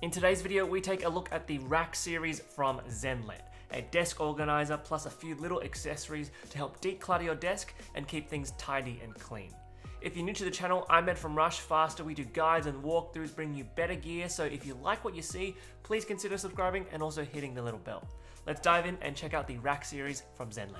In today's video, we take a look at the Rack series from Zenlet, a desk organizer plus a few little accessories to help declutter your desk and keep things tidy and clean. If you're new to the channel, I'm Ed from Rush Faster. We do guides and walkthroughs, bring you better gear. So if you like what you see, please consider subscribing and also hitting the little bell. Let's dive in and check out the Rack series from Zenlet.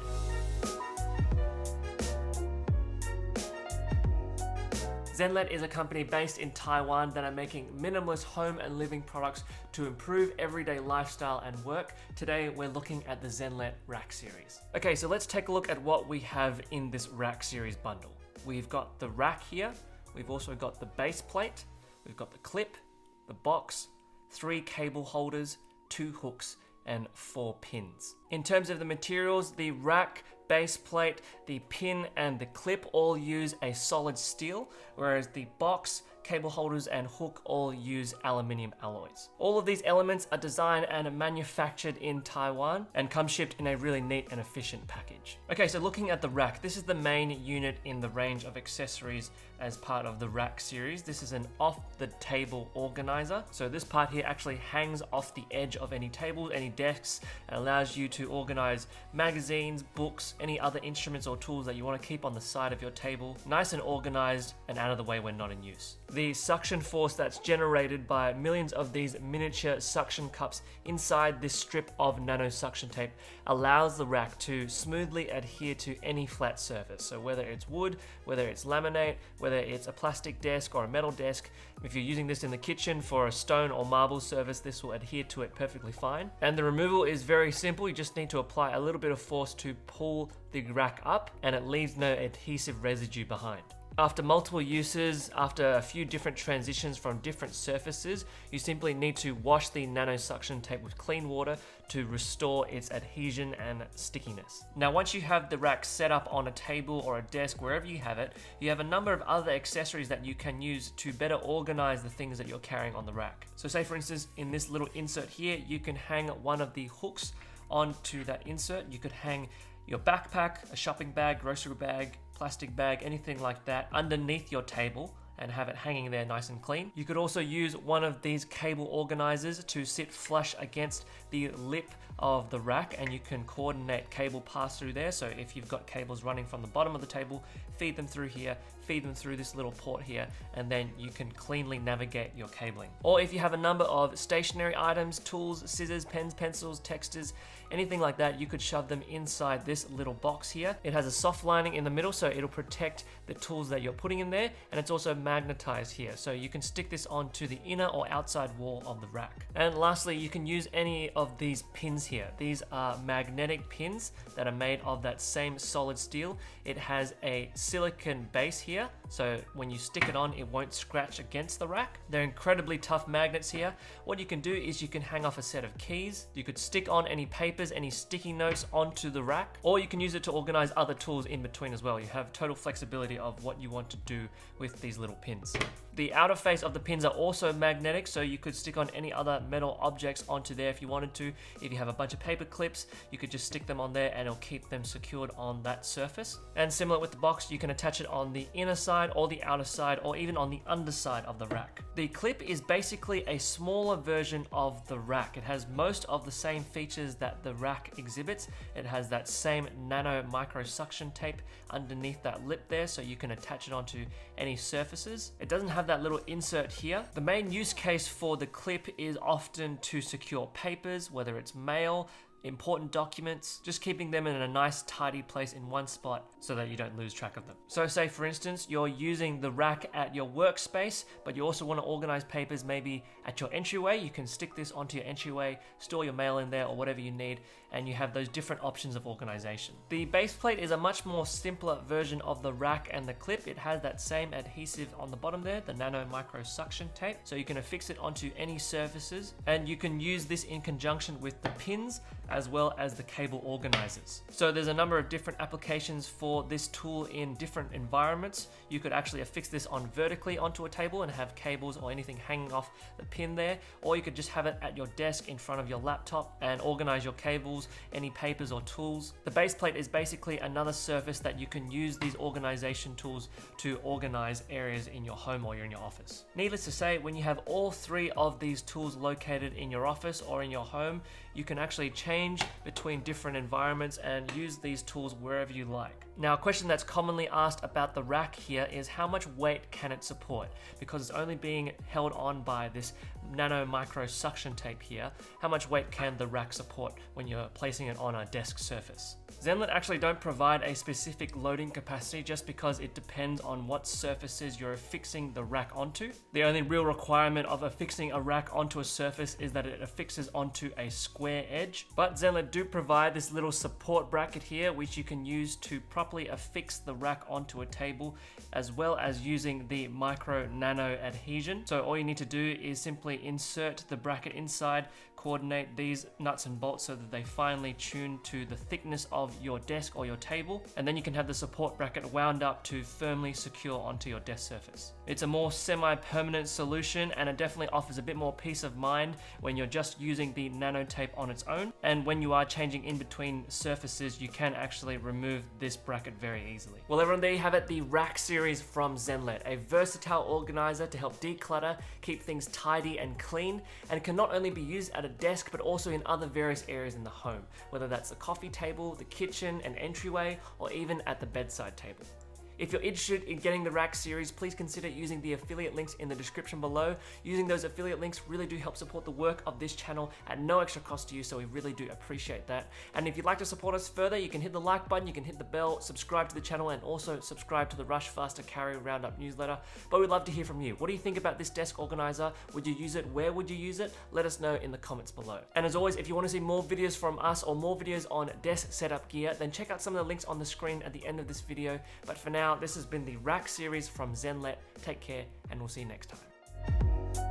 Zenlet is a company based in Taiwan that are making minimalist home and living products to improve everyday lifestyle and work. Today, we're looking at the Zenlet Rack series. Okay, so let's take a look at what we have in this Rack series bundle. We've got the rack here. We've also got the base plate. We've got the clip, the box, 3 cable holders, 2 hooks, and 4 pins. In terms of the materials, the rack, base plate, the pin, and the clip all use a solid steel, whereas the box, cable holders, and hook all use aluminium alloys. All of these elements are designed and manufactured in Taiwan and come shipped in a really neat and efficient package. Okay, so looking at the rack, this is the main unit in the range of accessories as part of the Rack series. This is an off-the-table organizer. So this part here actually hangs off the edge of any tables, any desks, and allows you to organize magazines, books, any other instruments or tools that you want to keep on the side of your table, nice and organized and out of the way when not in use. The suction force that's generated by millions of these miniature suction cups inside this strip of nano suction tape allows the rack to smoothly adhere to any flat surface. So whether it's wood, whether it's laminate, whether it's a plastic desk or a metal desk, if you're using this in the kitchen for a stone or marble surface, this will adhere to it perfectly fine. And the removal is very simple. You just need to apply a little bit of force to pull the rack up and it leaves no adhesive residue behind. After multiple uses, after a few different transitions from different surfaces, you simply need to wash the nano suction tape with clean water to restore its adhesion and stickiness. Now, once you have the rack set up on a table or a desk, wherever you have it, you have a number of other accessories that you can use to better organize the things that you're carrying on the rack. So say for instance, in this little insert here, you can hang one of the hooks onto that insert. You could hang your backpack, a shopping bag, grocery bag, plastic bag, anything like that underneath your table and have it hanging there nice and clean. You could also use one of these cable organizers to sit flush against the lip of the rack and you can coordinate cable pass through there. So if you've got cables running from the bottom of the table, feed them through here, feed them through this little port here, and then you can cleanly navigate your cabling. Or if you have a number of stationary items, tools, scissors, pens, pencils, textures, anything like that, you could shove them inside this little box here. It has a soft lining in the middle, so it'll protect the tools that you're putting in there, and it's also magnetized here, so you can stick this onto the inner or outside wall of the rack. And lastly, you can use any of these pins here. These are magnetic pins that are made of that same solid steel. It has a silicone base here, so when you stick it on, it won't scratch against the rack. They're incredibly tough magnets here. What you can do is you can hang off a set of keys. You could stick on any papers, any sticky notes onto the rack, or you can use it to organize other tools in between as well. You have total flexibility of what you want to do with these little pins. The outer face of the pins are also magnetic, so you could stick on any other metal objects onto there if you wanted to. If you have a bunch of paper clips, you could just stick them on there and it'll keep them secured on that surface. And similar with the box, you can attach it on the inner side or the outer side or even on the underside of the rack. The clip is basically a smaller version of the rack. It has most of the same features that the rack exhibits. It has that same nano micro suction tape underneath that lip there, so you can attach it onto any surfaces. It doesn't have that little insert here. The main use case for the clip is often to secure papers, whether it's mail, important documents, just keeping them in a nice tidy place in one spot so that you don't lose track of them. So say for instance, you're using the rack at your workspace, but you also want to organize papers maybe at your entryway. You can stick this onto your entryway, store your mail in there or whatever you need, and you have those different options of organization. The base plate is a much more simpler version of the rack and the clip. It has that same adhesive on the bottom there, the nano micro suction tape, so you can affix it onto any surfaces, and you can use this in conjunction with the pins as well as the cable organizers. So there's a number of different applications for this tool in different environments. You could actually affix this on vertically onto a table and have cables or anything hanging off the pin there, or you could just have it at your desk in front of your laptop and organize your cables, any papers or tools. The base plate is basically another surface that you can use these organization tools to organize areas in your home or in your office. Needless to say, when you have all three of these tools located in your office or in your home, you can actually change between different environments and use these tools wherever you like. Now, a question that's commonly asked about the rack here is how much weight can it support? Because it's only being held on by this nano micro suction tape here. How much weight can the rack support when you're placing it on a desk surface? Zenlit actually don't provide a specific loading capacity just because it depends on what surfaces you're affixing the rack onto. The only real requirement of affixing a rack onto a surface is that it affixes onto a square edge. But Zenlit do provide this little support bracket here which you can use to properly affix the rack onto a table, as well as using the micro nano adhesion. So all you need to do is simply insert the bracket inside, coordinate these nuts and bolts so that they finely tune to the thickness of your desk or your table, and then you can have the support bracket wound up to firmly secure onto your desk surface. It's a more semi-permanent solution, and it definitely offers a bit more peace of mind when you're just using the nano tape on its own, and when you are changing in between surfaces you can actually remove this bracket very easily. Well everyone, there you have it, the Rack series from Zenlit, a versatile organizer to help declutter, keep things tidy and clean, and can not only be used at a desk but also in other various areas in the home, whether that's the coffee table, the kitchen, an entryway, or even at the bedside table. If you're interested in getting the Rack series, please consider using the affiliate links in the description below. Using those affiliate links really do help support the work of this channel at no extra cost to you, so we really do appreciate that. And if you'd like to support us further, you can hit the like button, you can hit the bell, subscribe to the channel, and also subscribe to the Rush Faster Carry Roundup newsletter. But we'd love to hear from you. What do you think about this desk organizer? Would you use it? Where would you use it? Let us know in the comments below. And as always, if you want to see more videos from us or more videos on desk setup gear, then check out some of the links on the screen at the end of this video. But for now, this has been the Rack series from Zenlit. Take care, and we'll see you next time.